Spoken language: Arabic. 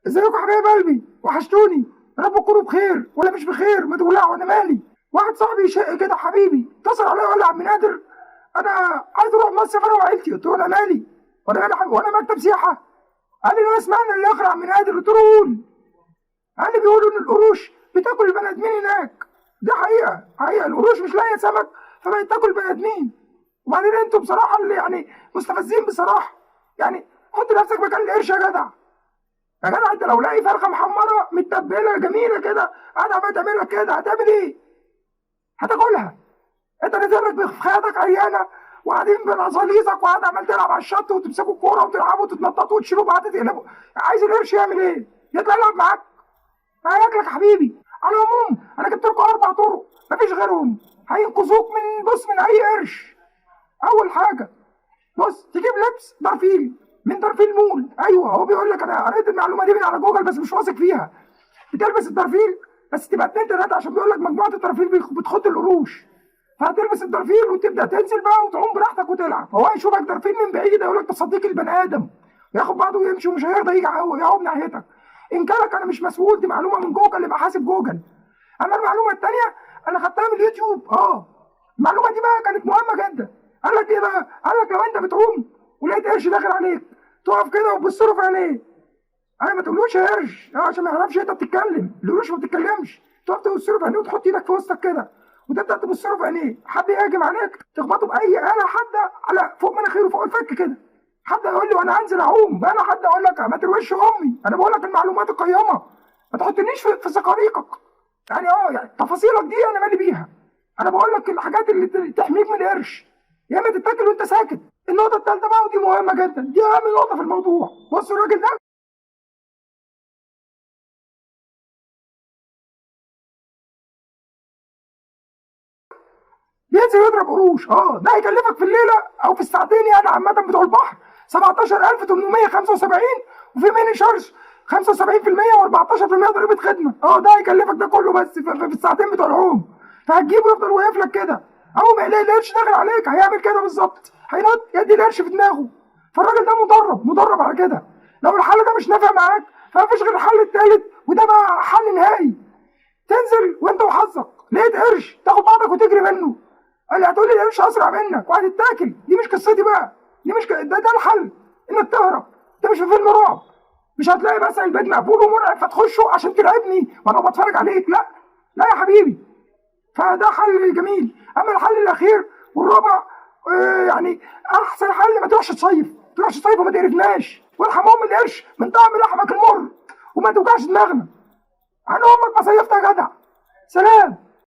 ازيكم حبايب قلبي؟ وحشتوني. رب تكونوا بخير ولا مش بخير، ما تولعوا انا مالي. واحد صاحبي شق كده حبيبي اتصل عليا وقال لي يا عم نادر، انا عايز اروح مصيف انا وعيلتي. قلت له انا مالي، وانا مكتب سياحه؟ قال لي لا اسمعنا اللي اخر يا عم نادر. قلت له قول. قال لي بيقولوا ان القروش بتاكل البني ادمين هناك. دي حقيقه القروش مش لاقيه سمك فبقت تاكل البني ادمين. وبعدين انتوا بصراحه اللي يعني مستفزين بصراحه. يعني حط نفسك مكان القرش يا جدع. يا جدع انت لو لاقي فرخه محمره متبله جميله كده قاعده عماله تعملها كده هتعمل ايه؟ هتاكلها. انت نازل لك بخياتك عيانه وقاعدين بنظاليزك وقاعد عمال تلعب على الشط وتمسكوا الكوره وتلعبوا وتتنططوا وتشيلوا بعض تقلبوا. عايز القرش يعمل ايه؟ يطلع يلعب معاك؟ هياكلك يا حبيبي. على العموم انا جبت لكم 4 طرق مفيش غيرهم هينقذوك من اي قرش. اول حاجه بص، تجيب لبس درفيل من درفيل مول. ايوه هو بيقول لك، انا قريت المعلومه دي من على جوجل بس مش واثق فيها. بتلبس الدرفيل بس تبقى 2 3 عشان بيقول لك مجموعه الدرفيل بتخض القروش. فهتلبس الدرفيل وتبدا تنزل بقى وتعوم براحتك وتلعب. هو يشوفك درفيل من بعيد يقول لك ده صديق البني ادم، ياخد بعضه ويمشي ومش هيرضى يجي يعوم ناحيتك. ان كانك انا مش مسؤول، دي معلومه من جوجل اللي بحاسب جوجل. اما المعلومه الثانيه انا خدتها من اليوتيوب. المعلومه دي بقى كانت مهمه جدا. قال لك ايه بقى؟ قال لك لو انت بتعوم ولقيت قرش داخل عليك تقف كده وتبص له في عينيه. انا ما تقولوش يا قرش عشان ما يعرفش انت بتتكلم. القروش ما بتتكلمش. تقف تبص له في عينيه وتحط ايدك في وسطك كده وتبدا تبص له في عينيه. حد يهاجم عليك تخبطه باي اله حاده على فوق مناخيره فوق الفك كده. حد يقول لي وانا هنزل اعوم بقى، انا حد اقول لك ما ترويش امي. انا بقول لك المعلومات القيمه، ما تحطنيش في صقاريقك. يعني تفاصيلك دي انا مالي بيها. انا بقول لك الحاجات اللي تحميك من القرش، يا اما تتاكل وانت ساكت. النقطه الثالثه بقى ودي مهمه جدا، دي اهم نقطه في الموضوع. بص الراجل ده بينزل يضرب قروش. ده هيكلفك في الليله او في الساعتين يعني عامه بتوع البحر 17875، وفي ميني شارج 75% و14% ضريبه خدمه. ده هيكلفك ده كله بس في الساعتين بتوع العوم. فهتجيبه يفضل واقف لك كده، اول ما يلاقي القرش داخل عليك هيعمل كده بالظبط، هينط يدي القرش في دماغه. فالراجل ده مدرب على كده. لو الحل ده مش نافع معاك فمفيش غير الحل الثالث، وده بقى حل نهائي. تنزل وانت وحظك لقيت قرش تاخد بعضك وتجري منه. قال لي هتقول لي القرش اسرع منك وهتتاكل. دي مش قصتي بقى، دي مش ده الحل، انك تهرب. انت مش في فيلم رعب، مش هتلاقي مثلا البيت مقفول ومرعب فتخشه عشان ترعبني وانا بتفرج عليك. لا لا يا حبيبي. فده حل جميل. اما الحل الاخير والرابع، يعني احسن حل ما تروحش تصيف وما تقرفناش. وارحم ام القرش من طعم لحمك المر وما توجعش دماغنا. عن امك ما صيفت يا جدع. سلام.